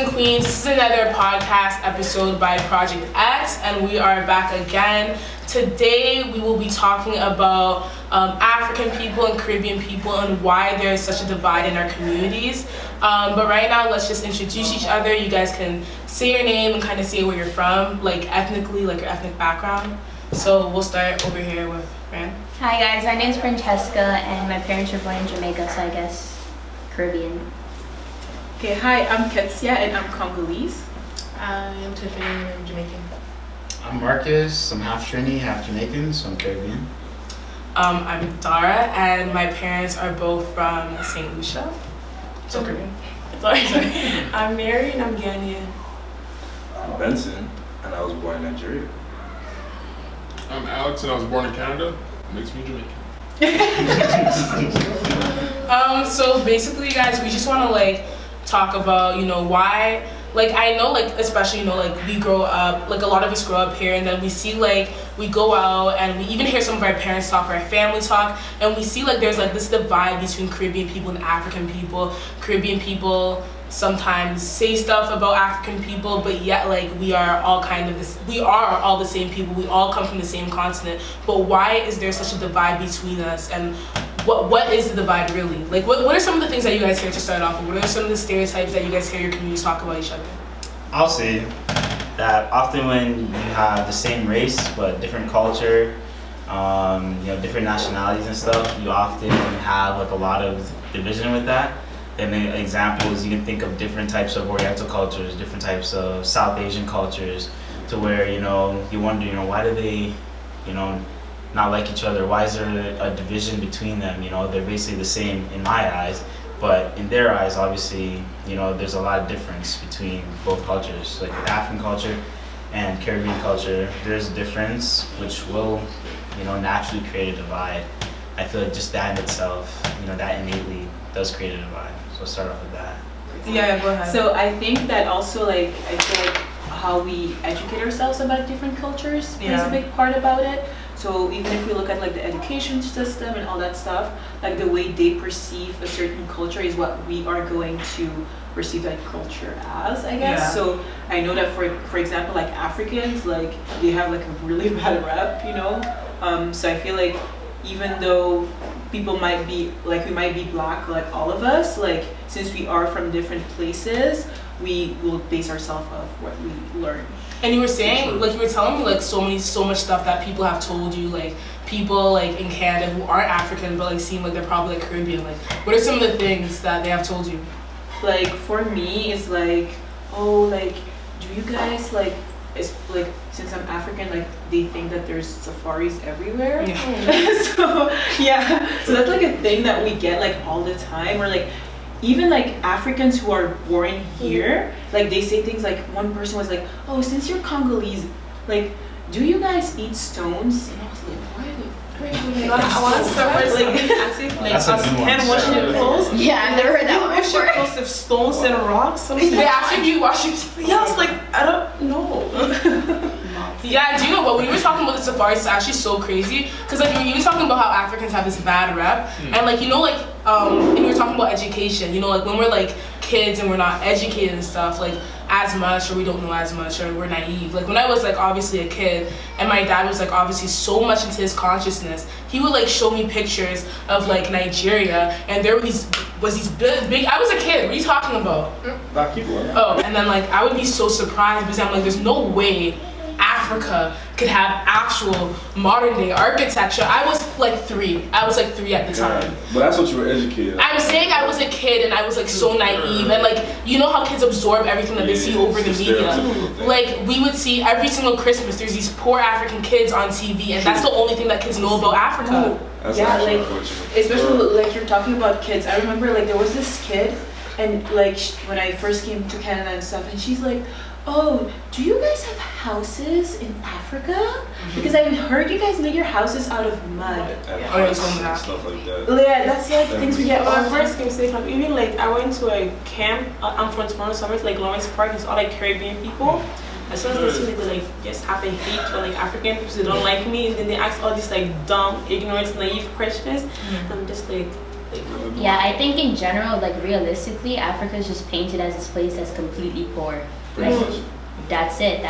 and queens, this is another podcast episode by Project X, and we are back again. Today we will be talking about African people and Caribbean people and why there is such a divide in our communities. But right now, let's just introduce each other. You guys can say your name and kind of say where you're from, like ethnically, like your ethnic background. So we'll start over here with Fran. Hi guys, my name is Francesca and my parents were born in Jamaica, so I guess Caribbean. Okay, hi, I'm Ketsia and I'm Congolese. I am Tiffany, I'm Jamaican. I'm Marcus, I'm half Trini, half Jamaican, so I'm Caribbean. I'm Dara and my parents are both from St.Lucia. So Caribbean. Sorry. I'm Mary and I'm Ghanaian. I'm Benson and I was born in Nigeria. I'm Alex and I was born in Canada. Makes me Jamaican. So basically, guys, we just want to talk about, why, I know, especially, we grow up, a lot of us grow up here, and then we see, we go out, and we even hear some of our parents talk, or our family talk, and we see, there's, this divide between Caribbean people and African people. Caribbean people sometimes say stuff about African people, but yet, we are all we are all the same people, we all come from the same continent, but why is there such a divide between us, and what is the divide really? What are some of the things that you guys hear to start off with? What are some of the stereotypes that you guys hear your communities talk about each other? I'll say that often when you have the same race but different culture, different nationalities and stuff, you often have a lot of division with that. And an example is you can think of different types of Oriental cultures, different types of South Asian cultures, to where you wonder why do they not like each other? Why is there a division between them? They're basically the same in my eyes, but in their eyes, obviously, there's a lot of difference between both cultures. Like with African culture and Caribbean culture, there's a difference which will, naturally create a divide. I feel like just that in itself, that innately does create a divide. So let's start off with that. Yeah, go ahead. So I think that also I feel like how we educate ourselves about different cultures plays a big part about it. So even if we look at the education system and all that stuff, the way they perceive a certain culture is what we are going to perceive that culture as, I guess. Yeah. So I know that for example, Africans, they have a really bad rep, So I feel like even though people might be we might be black, all of us, since we are from different places, we will base ourselves off what we learn. And you were saying, you were telling me so much stuff that people have told you, people in Canada who aren't African but seem like they're probably Caribbean. What are some of the things that they have told you? For me, it's do you guys it's since I'm African, they think that there's safaris everywhere. Yeah. So that's a thing that we get all the time, or even Africans who are born here, they say things one person was oh, since you're Congolese, do you guys eat stones? And I was why the frick would I want to start with That's a good one. hand washing your clothes. Yeah, I've never heard that one Wash your before. clothes with stones and rocks. They asked if you wash your... Yeah, I was I don't know. Yeah, do you know what? When you were talking about the safaris, it's actually so crazy. Because you were talking about how Africans have this bad rep. And and you were talking about education. When we're kids and we're not educated and stuff, as much, or we don't know as much, or we're naive. When I was obviously a kid, and my dad was obviously so much into his consciousness, he would show me pictures of Nigeria, and there was these big. I was a kid. What are you talking about? Black people. Oh, and then I would be so surprised because I'm there's no way Africa could have actual modern day architecture. I was 3. I was 3 at the time. Yeah, but that's what you were educated. I'm saying I was a kid and I was so naive, and how kids absorb everything that they see over the media. We would see every single Christmas there's these poor African kids on TV, and that's the only thing that kids know about Africa. That's especially you're talking about kids. I remember there was this kid, and when I first came to Canada and stuff, and she's oh, do you guys have houses in Africa? Mm-hmm. Because I heard you guys make your houses out of mud. And stuff like that. Yeah, that's things we get. When I first came to the country, even I went to a camp. I'm from Toronto, so I went to Lawrence Park. It's all Caribbean people. As soon as they see me, they just have a hate for African people. They don't like me, and then they ask all these dumb, ignorant, naive questions. Mm-hmm. I'm just Yeah, I think in general, like realistically, Africa is just painted as this place that's completely poor. Pretty Like much. that's it.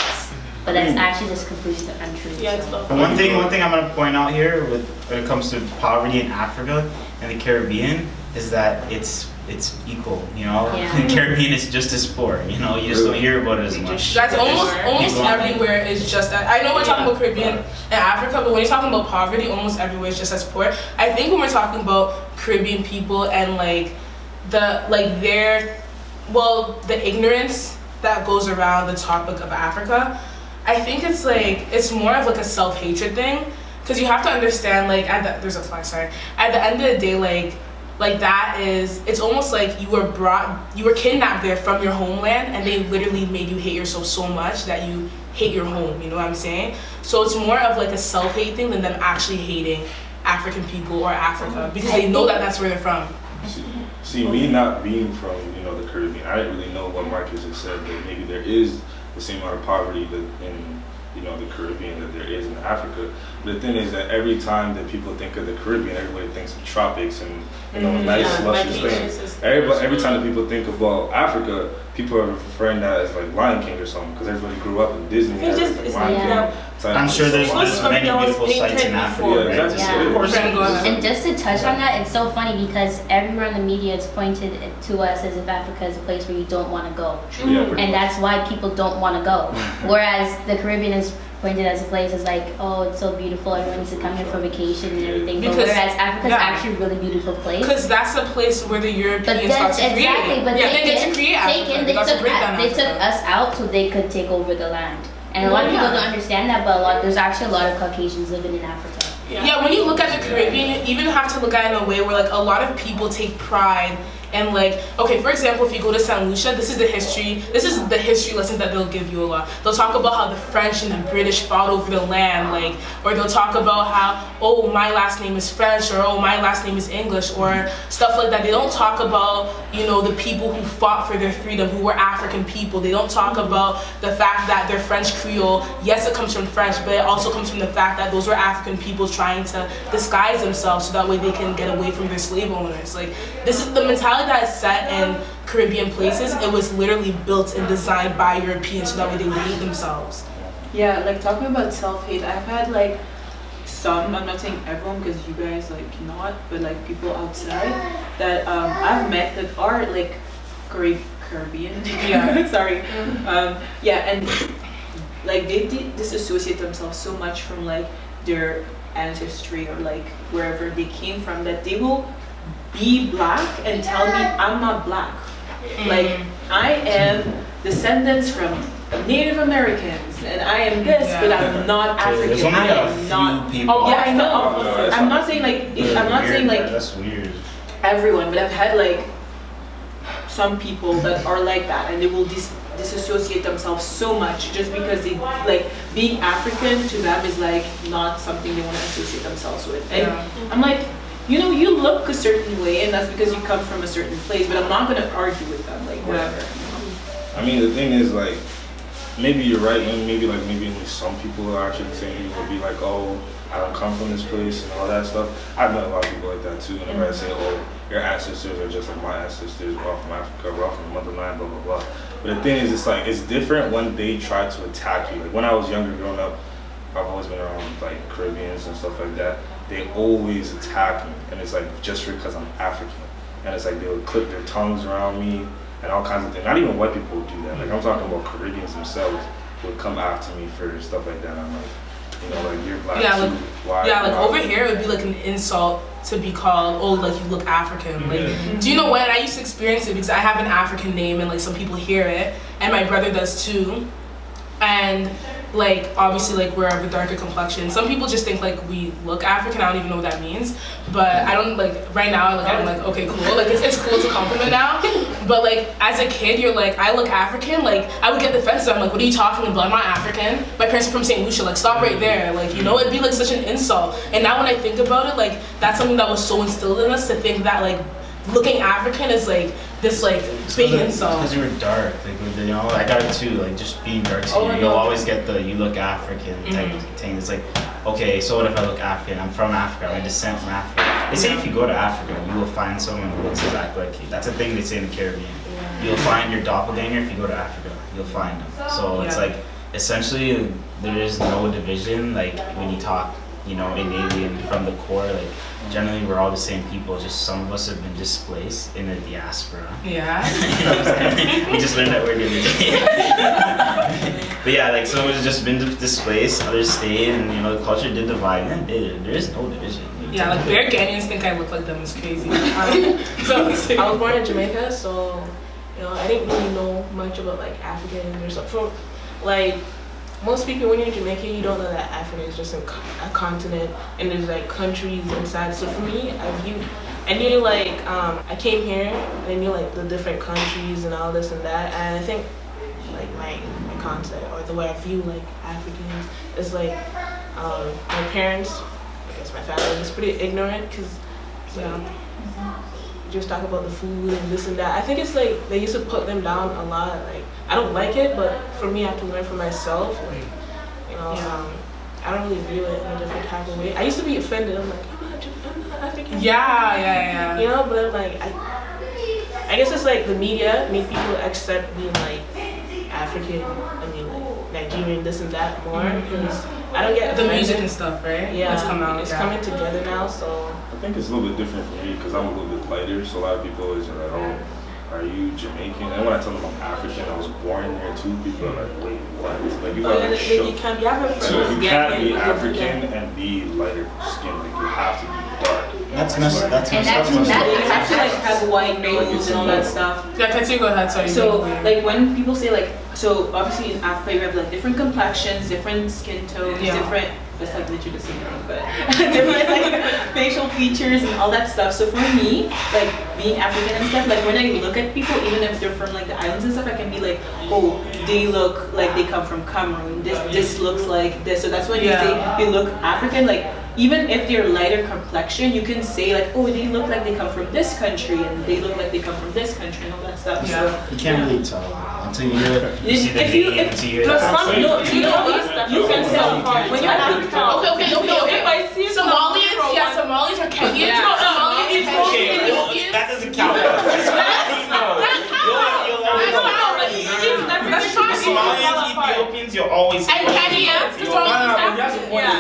But that's actually just completely untrue. Yeah, it's so. not. But one thing I'm gonna point out here when it comes to poverty in Africa and the Caribbean is that it's equal, you know. Yeah. The Caribbean is just as poor, you know. You just don't hear about it as much. That's almost everywhere is just that. I know we're talking about Caribbean and Africa, but when you're talking about poverty, almost everywhere is just as poor. I think when we're talking about Caribbean people and like the ignorance that goes around the topic of Africa, I think it's more of like a self-hatred thing, because you have to understand there's a fly, sorry. At the end of the day, like that is, it's almost like you were kidnapped there from your homeland, and they literally made you hate yourself so much that you hate your home, you know what I'm saying? So it's more of like a self-hate thing than them actually hating African people or Africa, because they know that that's where they're from. See, me not being from, the Caribbean, I didn't really know what Marcus has said, that maybe there is the same amount of poverty in the Caribbean that there is in Africa. But the thing is that every time that people think of the Caribbean, everybody thinks of tropics and nice luscious things. Every time that people think about Africa, people are referring that as like Lion King or something, because everybody grew up in Disney. I'm sure there's many beautiful sites in Africa. Yeah, exactly. Yeah. Of course. And just to touch on that, it's so funny because everywhere in the media it's pointed to us as if Africa is a place where you don't want to go. Yeah, and that's why people don't want to go. Whereas the Caribbean is pointed as a place as like, oh, it's so beautiful, everyone needs to come here for vacation and everything. But whereas Africa's actually a really beautiful place. Because that's the place where the Europeans got to create. Exactly, but they get to create Africa. They took us out so they could take over the land. And a lot of people don't understand that, but there's actually a lot of Caucasians living in Africa. Yeah, when you look at the Caribbean, you even have to look at it in a way where like a lot of people take pride and for example, if you go to St.Lucia, this is the history lessons that they'll give you a lot. They'll talk about how the French and the British fought over the land, or they'll talk about how, oh, my last name is French, or oh, my last name is English, or stuff like that. They don't talk about, the people who fought for their freedom, who were African people. They don't talk about the fact that they're French Creole. Yes, it comes from French, but it also comes from the fact that those were African people trying to disguise themselves so that way they can get away from their slave owners. This is the mentality that is set in Caribbean places. It was literally built and designed by Europeans so that way they would hate themselves. Yeah, talking about self-hate, I've had some, I'm not saying everyone because you guys not, but people outside that I've met that are Caribbean. Yeah. Sorry. And they disassociate themselves so much from their ancestry or wherever they came from that they will be black and tell me I'm not black. I am descendants from Native Americans and I am this, but I'm not African. There's only I a am few not. people. Oh yeah, I know. No, I'm not saying I'm not saying that's weird. everyone, but I've had some people that are like that and they will disassociate themselves so much just because they being African to them is not something they want to associate themselves with. And I'm you look a certain way and that's because you come from a certain place, but I'm not gonna argue with them, whatever. I mean, the thing is maybe you're right, and maybe only some people are actually saying will be oh, I don't come from this place and all that stuff. I've met a lot of people like that too, whenever I say, oh, your ancestors are just like my ancestors, we're all from Africa, we're all from the motherland, blah blah blah. But the thing is, it's different when they try to attack you. When I was younger growing up, I've always been around Caribbeans and stuff like that. They always attack me, and it's just because I'm African, and it's they would clip their tongues around me and all kinds of things. Not even white people would do that. I'm talking about Caribbeans themselves would come after me for stuff like that. I'm you're black too. Why? Over here it would be an insult to be called, oh, you look African. Do you know when I used to experience it because I have an African name and some people hear it, and my brother does too, and obviously we're of a darker complexion. Some people just think we look African. I don't even know what that means, but I don't right now I'm okay, cool, it's cool to compliment now, but as a kid you're I look African, I would get defensive. I'm what are you talking about? I'm not African. My parents are from St. Lucia. Stop right there. It'd be such an insult. And now when I think about it, that's something that was so instilled in us to think that looking African is this big insult. Because you were dark, I got it too. Just being dark, you'll always get the you look African type of thing. It's okay, so what if I look African? I'm from Africa. My descent from Africa. They say if you go to Africa, you will find someone who looks exactly like you. That's a thing they say in the Caribbean. You'll find your doppelganger if you go to Africa. You'll find them. So it's like essentially there is no division. Like when you talk, you know, innately and from the core, like generally we're all the same people. Just some of us have been displaced in the diaspora. Yeah. You know what I'm saying? We just learned that word the other day. But yeah, like some of us just been displaced, others stayed, and you know the culture did divide. And there is no division. Yeah, like bare Ghanaians think I look like them. It's crazy. So I was born in Jamaica, so you know I didn't really know much about like Africans or something. Like most people, when you're in Jamaica, you don't know that Africa is just a continent and there's like countries inside. So for me, I knew like I came here and I knew like the different countries and all this and that. And I think like my concept or the way I view like Africans is like my parents. My family was pretty ignorant because, you know, just talk about the food and this and that. I think it's like they used to put them down a lot. Like I don't like it, but for me, I have to learn for myself. Like, you know, I don't really view it in a different type of way. I used to be offended. I'm like, I'm not African. Yeah. You know, but I'm like, I guess it's like the media make people accept being like African. I mean, like Nigerian, this and that more because. I don't get the offended. music and stuff, right? Yeah, it's coming together now. So I think it's a little bit different for me because I'm a little bit lighter. So a lot of people always are like, "Oh, are you Jamaican?" And when I tell them I'm African, I was born there too. People are like, "Wait, what?" Like people are like, you can't be African. So you can't be African and be lighter skin. Like you have to be dark. That's messed up. You have to like have a white nose and all that stuff. Yeah, continue. Go ahead. Sorry. So like when people say like, so obviously in Africa you have like different complexions, different skin tones, different. That's like literally the same thing, but different like facial features and all that stuff. So for me, like being African and stuff, like when I look at people, even if they're from like the islands and stuff, I can be like, oh, they look like they come from Cameroon. This looks like this. So that's when you say they look African. Like even if they're lighter complexion, you can say like, oh, they look like they come from this country, and they look like they come from this country, and all that stuff. Yeah. So You can't really tell until you see the name, until you hear no, the you can tell when you have to tell. Okay. If I see Somalians, Somalis are Kenyans. No, Somalians, Ethiopians. That doesn't count. Somalians, Ethiopians, you'll always And Kenyans,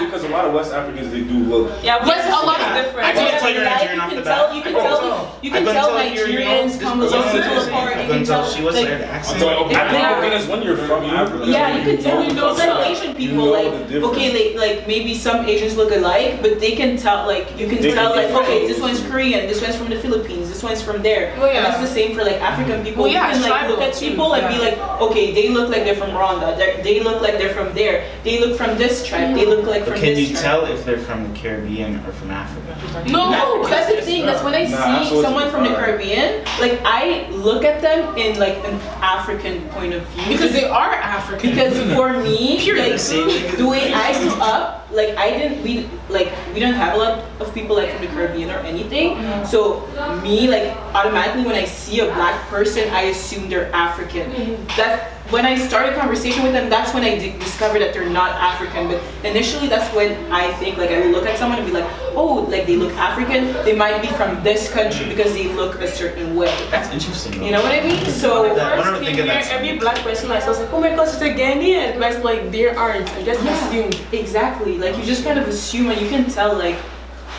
Because a lot of West Africans, they do look. Yeah, West, a lot of different. I couldn't tell you're Nigerian off the bat. You can tell Nigerians come a little apart. I couldn't tell she was there. The I accent. think the thing is when you're from Africa. Yeah, you can tell. It's like Asian people, know like the difference. okay, like maybe some Asians look alike, but they can tell. Like you can They tell, can like differentiate. okay, this one's Korean, this one's from the Philippines, this one's from there. Well, yeah. And that's the same for like African people. Well, yeah, you can it's like look tribal at too, people and be yeah. like, okay, they look like they're from Rwanda. They look like they're from there. They look from this tribe. They look like But from can this you tribe. tell if they're from the Caribbean or from Africa? No, That's the thing. That's when I Nah, see that's someone from the what you Caribbean. Like I look at them in like an African point of view because they are African. Because for me, Period. like the way I grew up, like we don't have a lot of people like from the Caribbean or anything. So me, like automatically when I see a black person, I assume they're African. That when I started conversation with them, that's when I discovered that they're not African. But initially, that's when I think like I will look at someone and be like, oh, like they look African. They might be from this country because they look a certain way. That's interesting. You know what I mean? So. When I That- first one of the came things here, that's- every black person I saw was like, oh my gosh, it's a Ghanaian. But it's like, there aren't. I just assumed. Exactly. Like you just kind of assume and you can tell like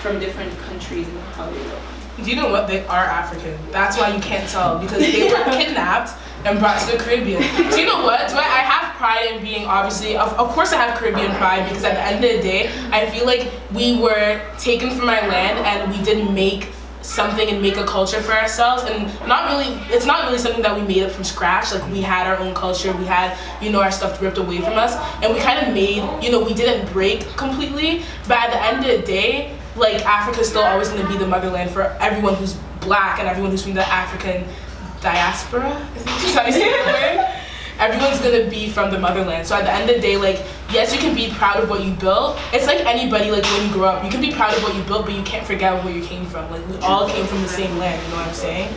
from different countries and how they look. Do you know what? They are African. That's why you can't tell because they were kidnapped and brought to the Caribbean. So you know what? Do I have pride in being obviously, of course I have Caribbean pride because at the end of the day, I feel like we were taken from our land and we didn't make something and make a culture for ourselves, and it's not really something that we made up from scratch. Like we had our own culture, we had, you know, our stuff ripped away from us, and we kind of made, you know, we didn't break completely, but at the end of the day, like Africa's still always going to be the motherland for everyone who's black and everyone who's from the African diaspora, I think is how you say the word. Everyone's gonna be from the motherland. So at the end of the day, like, yes, you can be proud of what you built. It's like anybody, like when you grow up, you can be proud of what you built, but you can't forget where you came from. Like we all came from the same land, you know what I'm saying?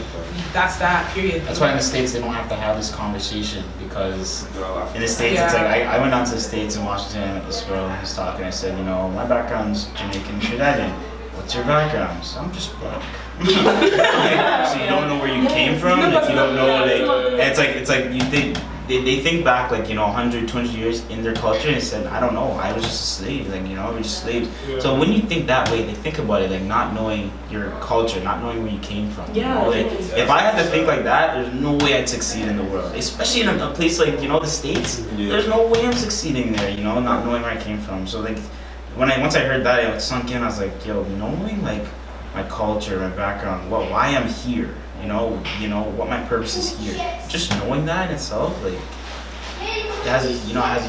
That's that, period. That's why in the States they don't have to have this conversation because in the States it's Yeah. like I went down to the States in Washington and met this girl who was talking. I said, you know, my background's Jamaican, Trinidadian. what's your background? So I'm just black. So you don't know where you came from, like you don't know, and it's like you think, they think back like, 100, 200 years in their culture and said, I don't know, I was just a slave, like, we're just slaves. Yeah. So when you think that way, they think about it like not knowing your culture, not knowing where you came from. Yeah. Like, if I had to think like that, there's no way I'd succeed in the world, especially in a place like, the States. Yeah. There's no way I'm succeeding there, not knowing where I came from. So like, once I heard that, it sunk in. I was like, yo, knowing like my culture, my background, why I'm here, what my purpose is here. Just knowing that in itself, like, it has a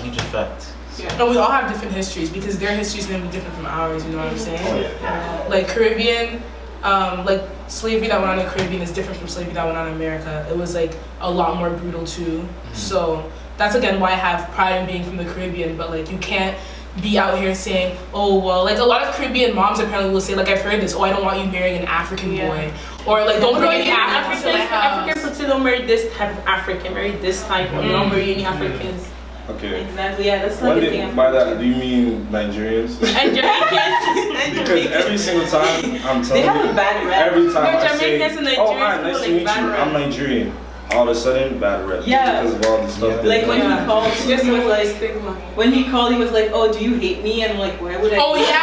huge effect. And we all have different histories because their history is gonna be different from ours. You know what I'm saying? Oh, yeah. Like Caribbean, like slavery that went on in the Caribbean is different from slavery that went on in America. It was like a lot more brutal too. So that's again why I have pride in being from the Caribbean. But like you can't be out here saying, oh well, like a lot of Caribbean moms apparently will say, like I've heard this, oh I don't want you marrying an African boy, or like don't bring any Africans to my house. African people don't marry this type of African, marry this type, or don't marry any Africans. Okay. Exactly, yeah, that's like a thing. By that, do you mean Nigerians? And Jamaicans. Because every single time I'm telling They have you, a bad rep. every time I Jamaicans and say, Nigerians oh hi, nice feel to like meet bad you, rep. I'm Nigerian. All of a sudden, bad rep. Yeah. Because of all the stuff. Like when he called, Just he was like, stigma. when he called, he was like, oh, do you hate me? And I'm like, why would I? Oh yeah,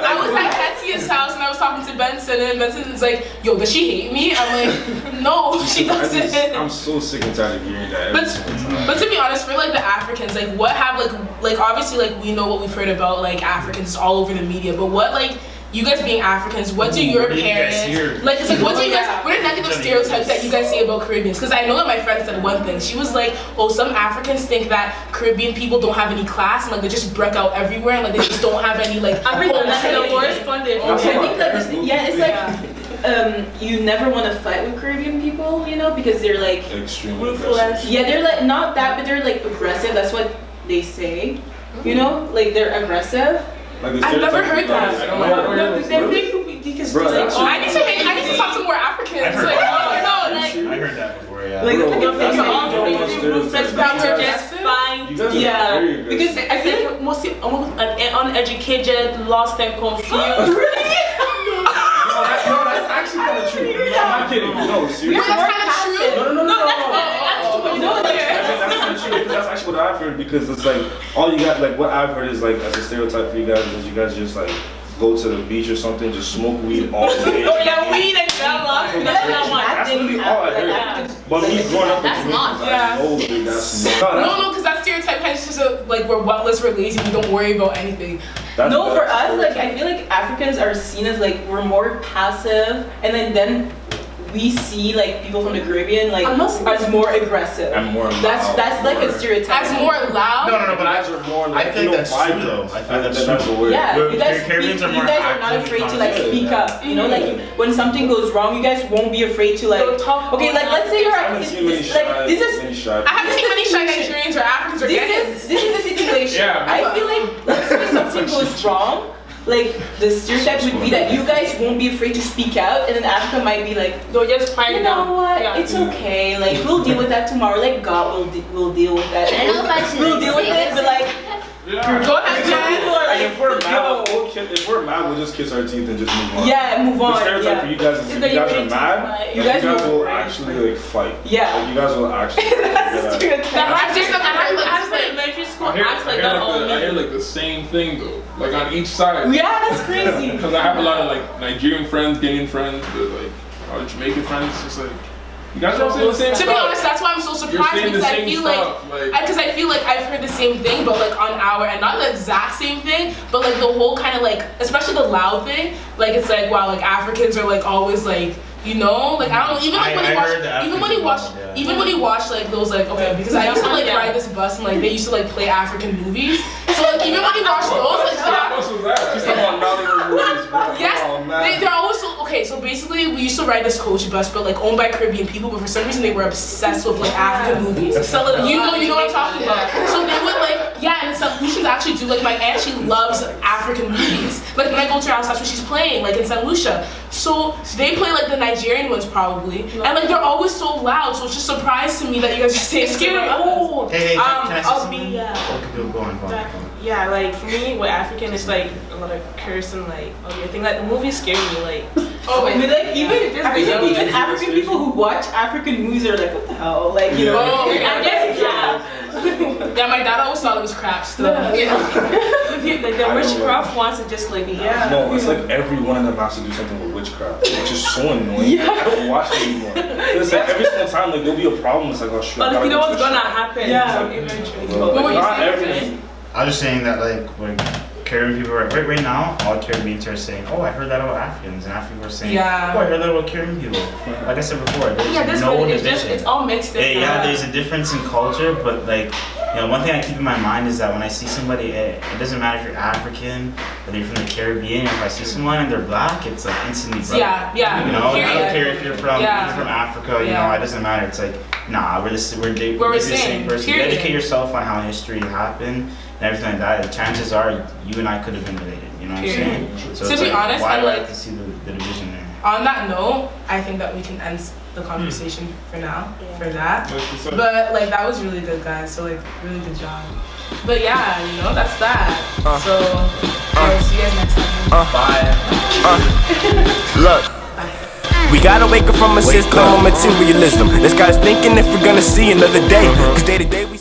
I was at Hetzia's house and I was talking to Benson, and Benson's like, yo, does she hate me? I'm like, no, she doesn't. I'm so sick and tired of hearing that every single time. But to be honest, for like the Africans, like what have like obviously like we know what we've heard about like Africans all over the media, but what like you guys being Africans, what do your What do you guys parents hear? like? It's like what do you guys? What are negative stereotypes that you guys say about Caribbeans? Because I know that my friend said one thing. She was like, oh, some Africans think that Caribbean people don't have any class and like they just break out everywhere and like they just don't have any like. I think that's the training. worst one they I think that yeah, it's like you never want to fight with Caribbean people, because they're like Extremely ruthless. yeah, they're like not that, but they're like aggressive. That's what they say, like they're aggressive. Like I've never heard that. No, they think because Bro, like, that's I need to talk to more Africans. I've heard Like, that. no, like. I heard that before, yeah. Like, Bro, like that's it's like all the crazy most ruthless stereotypes. people just find. You guys are Yeah, very aggressive. because I feel like mostly uneducated, lost and confused. No, that's actually kind of true. I'm not kidding. No, seriously. That's kind of true. No, That's kind of true because that's actually what I've heard. Because it's like all you got, like what I've heard is like as a stereotype for you guys is you guys just like go to the beach or something, just smoke weed all day. Oh yeah, weed and drugs. That's literally all I heard. But me growing up, That's not. No, because that stereotype kind of just like we're wettless, we're lazy, we don't worry about anything. No, for us, like I feel like Africans are seen as like we're more passive, and then we see like people from the Caribbean like as more aggressive. I'm more loud. That's like a stereotype. As more loud. No, but guys are more like I think that's true vibrant. though. I think that's That's true. the word. Yeah, We're- you guys, Caribbeans are you more guys are not active, afraid to like conscious. speak up. Like when something goes wrong, you guys won't be afraid to like. Okay, like let's say you're I haven't seen many like this is. many shy I haven't seen many shy Nigerians or Africans or Ghanaians. This is the situation. Yeah. I feel like let's say something goes wrong, like the stereotype would be that you guys won't be afraid to speak out, and then Africa might be like, They'll just find you it know out. what, Yeah. it's okay, like we'll deal with that tomorrow. Like God will deal with that. I don't know if I should We'll deal with say it, but like Yeah. Go ahead, people Jen. are Like, like, if we're mad, yo, if we're mad, we'll just kiss our teeth and just move on. yeah, move The on. stereotype for Yeah. you guys is if you guys are mad, You you guys guys will- will actually like fight. Yeah. Like, you guys will actually. That's the stereotype. I've just never heard like I was in elementary school, I hear, acts like I, that hear all like the, I hear me. like the same thing though, like on each side. Yeah, that's crazy. Because I have a lot of like Nigerian friends, Guinean friends, but like Jamaican friends. It's just like you guys don't say the same To be stuff. honest, that's why I'm so You're surprised saying the because I same feel stuff. because I feel like I've heard the same thing, but like on our and not the exact same thing, but like the whole kind of like, especially the loud thing, like it's like wow, like Africans are like always like. Like I don't know, even like when I you watch, heard the even when you African watch, one, yeah. even when you watch like those like okay, because I used to like ride this bus and like they used to like play African movies, so like even when you watch those like What else was that? She's talking about Nollywood movies, bro. yes, Oh, man. they're always so okay. So basically, we used to ride this coach bus, but like owned by Caribbean people, but for some reason they were obsessed with like African movies. You know what I'm talking about. So they would like and St. Lucians actually do like my aunt she loves African movies. Like when I go to her house, that's what she's playing like in St. Lucia. so they play like the Nigerian ones probably, and like they're always so loud. So it's just a surprise to me that you guys are saying Scary. like, Oh, Hey, can I say I'll something? be Okay, go on. Yeah, like for me, with African, it's like a lot of curse and like other thing. Like the movies scare me. Like I mean, like even I videos. think even African people who watch African movies are like, what the hell? Like, you know. Oh, I guess yeah, my dad always thought it was crap still. like the witchcraft wants to just like No, it's like every one of them has to do something with witchcraft, which is so annoying. I don't watch it anymore. It's like every single time, like there'll be a problem. It's like, oh shit. But you know what's gonna happen? Yeah. Eventually. What were you Not saying? everything. I was just saying that like when Caribbean people right now, all Caribbeans are saying, oh, I heard that about Africans, and Africans are saying, Yeah. oh, I heard that about Caribbean people. Like I said before, there's This no one, division. it's all mixed in. Yeah, there's a difference in culture, but like, you know, one thing I keep in my mind is that when I see somebody, it doesn't matter if you're African, whether you're from the Caribbean, if I see someone and they're black, it's like instantly brother. Yeah. You know, I don't Period. care if you're from Africa, you know, it doesn't matter. It's like, nah, we're the same person. You Period. educate yourself on how history happened and everything like that. The chances are you and I could have been related. You know what I'm saying? So To it's be like, honest, why I'm do I like- have to see the division there? On that note, I think that we can end the conversation for now. For that. That's what's up. But like that was really good, guys. So like really good job. But yeah, you know that's that. So yeah, see you guys next time. Bye. Look, we gotta wake up from a system of materialism. This guy's thinking if we're gonna see another day. Cause day to day we